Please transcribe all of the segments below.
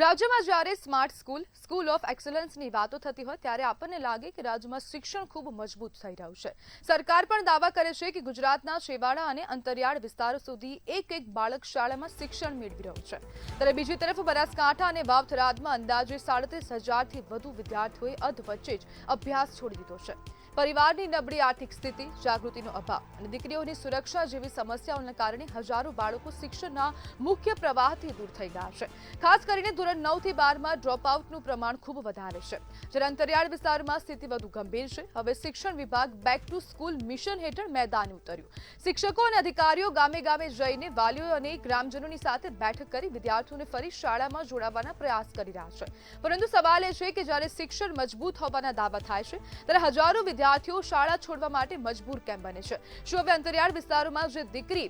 રાજ્યમાં જ્યારે smart school of એક્સલન્સની વાતો થતી હોય ત્યારે આપણને લાગે કે રાજ્યમાં શિક્ષણ ખૂબ મજબૂત થઈ રહ્યું છે। સરકાર પણ દાવા કરે છે કે ગુજરાતના છેવાડા અને અંતરિયાળ વિસ્તારો સુધી એક બાળક શાળામાં શિક્ષણ મેળવી રહ્યું છે। ત્યારે બીજી તરફ બનાસકાંઠા અને વાવ થરાદમાં અંદાજે 37,000થી વધુ વિદ્યાર્થીઓએ અધવચ્ચે જ અભ્યાસ છોડી દીધો છે। પરિવારની નબળી આર્થિક સ્થિતિ, જાગૃતિનો અભાવ અને દીકરીઓની સુરક્ષા જેવી સમસ્યાઓના કારણે હજારો બાળકો શિક્ષણના મુખ્ય પ્રવાહથી દૂર થઈ ગયા છે। ખાસ કરીને ધોરણ 9 થી 12 માં ડ્રોપઆઉટનું પ્રમાણ ખૂબ વધારે છે। જ્યારે અંતરિયાળ વિસ્તારમાં સ્થિતિ વધુ ગંભીર છે। હવે શિક્ષણ વિભાગ બેક ટુ સ્કૂલ મિશન હેઠળ મેદાને ઉતર્યું। શિક્ષકો અને અધિકારીઓ ગામે ગામે જઈને વાલીઓ અને ગ્રામજનોની સાથે બેઠક કરી વિદ્યાર્થીઓને ફરી શાળામાં જોડાવાના પ્રયાસ કરી રહ્યા છે। પરંતુ સવાલ એ છે કે જ્યારે શિક્ષણ મજબૂત હોવાના દાવા થાય છે ત્યારે હજારો વિદ્યાર્થીઓ શાળા છોડવા માટે મજબૂર કેમ બને છે? શું હવે અંતરિયાળ વિસ્તારોમાં જે દીકરી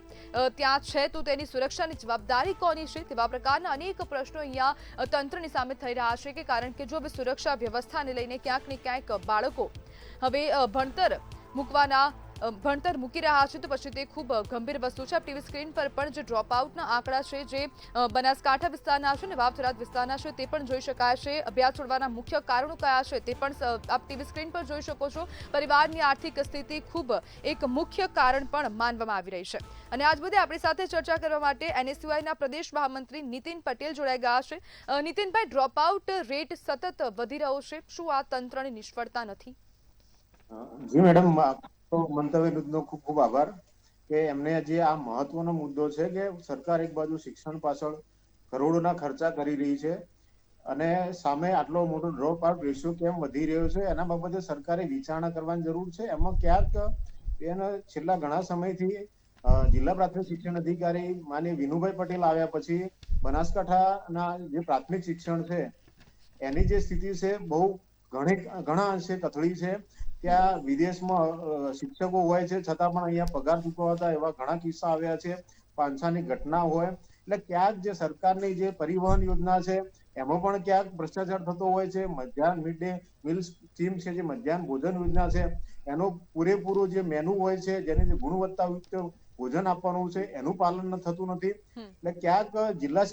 ત્યાં છે તો તેની સુરક્ષાની જવાબદારી કોની છે? તેવા પ્રકારના અનેક પ્રશ્નો અહીંયા તંત્રની સામે થઈ રહ્યા છે કે કારણ કે જો હવે સુરક્ષા વ્યવસ્થાને લઈને ક્યાંક ને ક્યાંક બાળકો હવે ભણતર મૂકી રહ્યા છે તો પછી તે ખૂબ ગંભીર વસ્તુ છે। ટીવી સ્ક્રીન પર પણ જે ડ્રોપઆઉટના આંકડા છે જે બનાસકાંઠા વિસ્તારના છે અને વાવ થરાદ વિસ્તારના છે તે પણ જોઈ શકાય છે। અભ્યાસ છોડવાના મુખ્ય કારણો કયા છે તે પણ આપ ટીવી સ્ક્રીન પર જોઈ શકો છો। પરિવારની આર્થિક સ્થિતિ ખૂબ એક મુખ્ય કારણ પણ માનવામાં આવી રહી છે અને આજ બધે આપણી સાથે ચર્ચા કરવા માટે એનએસયુઆઈના પ્રદેશ મહામંત્રી નીતિન પટેલ જોડાઈ ગયા છે। નીતિનભાઈ, ડ્રોપઆઉટ રેટ સતત વધી રહ્યો છે, શું આ તંત્રની નિષ્ફળતા નથી? જી મેડમ, તો મંતવ્યનો ખૂબ ખૂબ આભાર કે એમને જે આ મહત્વનો મુદ્દો છે કે સરકાર એક બાજુ શિક્ષણ પાછળ કરોડોના ખર્ચા કરી રહી છે અને સામે આટલો મોટો ડ્રોપ આઉટ રેશિયો કેમ વધી રહ્યો છે એના બાબતે સરકારે વિચારણા કરવાની જરૂર છે। એમાં ક્યાંક છેલ્લા ઘણા સમયથી જિલ્લા પ્રાથમિક શિક્ષણ અધિકારી માનનીય વિનુભાઈ પટેલ આવ્યા પછી બનાસકાંઠાના જે પ્રાથમિક શિક્ષણ છે એની જે સ્થિતિ છે બહુ ઘણા અંશે કથળી છે। ત્યાં વિદેશમાં શિક્ષકો હોય છે છતાં પણ અહીંયા પગાર ચૂકવતા એવા ઘણા કિસ્સા આવ્યા છે। પાંછાની ઘટના હોય એટલે ક્યાંક જે સરકારની જે પરિવહન યોજના છે એમાં પણ ક્યાંક ભ્રષ્ટાચાર થતો હોય છે। મધ્યાહન મિડ ડે મીલ સ્કીમ છે, જે મધ્યાહન ભોજન યોજના છે, એનું પૂરેપૂરું જે મેનુ હોય છે જેની જે ગુણવત્તાયુક્ત ભોજન આપવાનું છે એનું પાલન થતું નથી। એટલે ક્યાંક જિલ્લા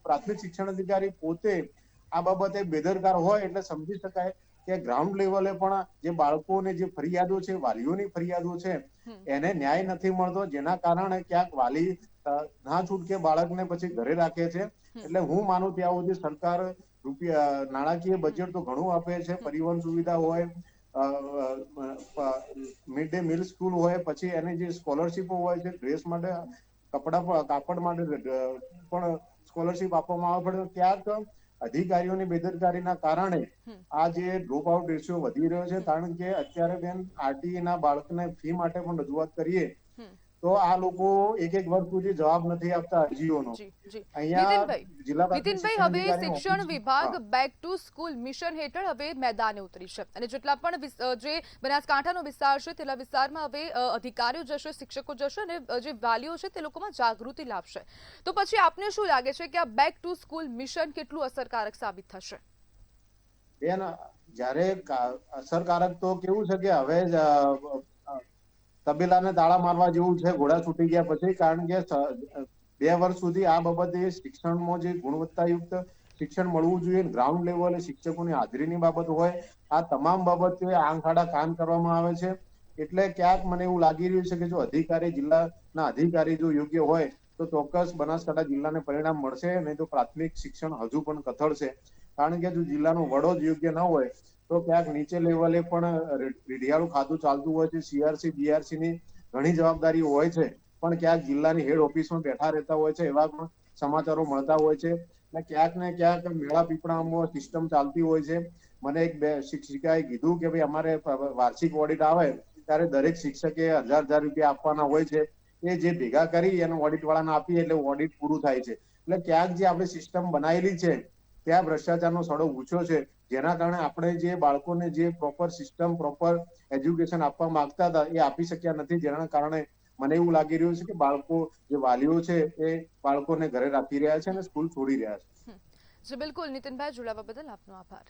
પ્રાથમિક શિક્ષણ અધિકારી પોતે આ બાબતે બેદરકાર હોય એટલે સમજી શકાય કે ગ્રાઉન્ડ લેવલે પણ જે બાળકોને જે ફરિયાદો છે, વાલીઓની ફરિયાદો છે એને ન્યાય નથી મળતો, જેના કારણે ક્યાંક વાલી ના છૂટકે બાળકને પછી ઘરે રાખે છે। એટલે હું માનું ત્યાં સુધી સરકાર નાણાકીય બજેટ તો ઘણું આપે છે, પરિવહન સુવિધા હોય, મિડ ડે મીલ સ્કૂલ હોય, પછી એની જે સ્કોલરશીપો હોય છે, ડ્રેસ માટે, કાપડ માટે પણ સ્કોલરશીપ આપવામાં આવે પડે। ક્યાંક અધિકારીઓની બેદરકારીના કારણે આ જે ડ્રોપ આઉટ રેશિયો વધી રહ્યો છે। કારણ કે અત્યારે બેન આરટીઈ ના બાળકને ફી માટે પણ રજૂઆત કરીએ તો આ લોકો એક વર્ષ સુધી જવાબ નથી આપતા અરજીઓનો। નીતિનભાઈ, હવે શિક્ષણ વિભાગ બેક ટુ સ્કૂલ મિશન હેઠળ હવે મેદાને ઉતરી છે અને જેટલા પણ જે બનાસકાંઠાનો વિસ્તાર છે તેટલા વિસ્તારમાં હવે અધિકારીઓ જશે, શિક્ષકો જશે અને જે વાલીઓ છે તે લોકોમાં જાગૃતિ લાવશે। તો પછી આપને શું લાગે છે કે આ બેક ટુ સ્કૂલ મિશન કેટલું અસરકારક સાબિત થશે? બેન, જયારે અસરકારક તો કેવું છે કે હવે તબેલાને તાળા મારવા જેવું છે ઘોડા છૂટી ગયા પછી। કારણ કે 2 વર્ષ સુધી આ બાબતે શિક્ષણમાં જે ગુણવત્તાયુક્ત શિક્ષણ મળવું જોઈએ, ગ્રાઉન્ડ લેવલે શિક્ષકોની હાજરીની બાબત હોય, આ તમામ બાબતે આંખ આડા કાન કરવામાં આવે છે। એટલે ક્યાંક મને એવું લાગી રહ્યું છે કે જો જિલ્લાના અધિકારી જો યોગ્ય હોય તો ચોક્કસ બનાસકાંઠા જિલ્લાને પરિણામ મળશે, નહીં તો પ્રાથમિક શિક્ષણ હજુ પણ કથળશે। કારણ કે જો જિલ્લાનો વડો જ યોગ્ય ન હોય તો ક્યાંક નીચે લેવલે પણ રીઢિયાળું ખાતું ચાલતું હોય છે। સીઆરસી બીઆરસી ની ઘણી જવાબદારી હોય છે પણ ક્યાંક જિલ્લાની હેડ ઓફિસમાં બેઠા રહેતા હોય છે એવા પણ સમાચારો મળતા હોય છે અને ક્યાંક ને ક્યાંક મેળા પીપળામાં સિસ્ટમ ચાલતી હોય છે। મને એક શિક્ષિકાએ કીધું કે ભાઈ અમારે વાર્ષિક ઓડિટ આવે ત્યારે દરેક શિક્ષકે 1000 રૂપિયા આપવાના હોય છે, એ જે ભેગા કરી એને ઓડિટ વાળાને આપીએ એટલે ઓડિટ પૂરું થાય છે। એટલે ક્યાંક જે આપણે સિસ્ટમ બનાવેલી છે ત્યાં ભ્રષ્ટાચારનો સડો ઊંચો છે, જેના કારણે આપણે જે બાળકોને જે પ્રોપર સિસ્ટમ, પ્રોપર એજ્યુકેશન આપવા માંગતા હતા એ આપી શક્યા નથી। જેના કારણે મને એવું લાગી રહ્યું છે કે બાળકો જે વાલીઓ છે એ બાળકોને ઘરે રાખી રહ્યા છે અને સ્કૂલ છોડી રહ્યા છે। જી બિલકુલ, નીતિનભાઈ, જોડાવા બદલ આપનો આભાર।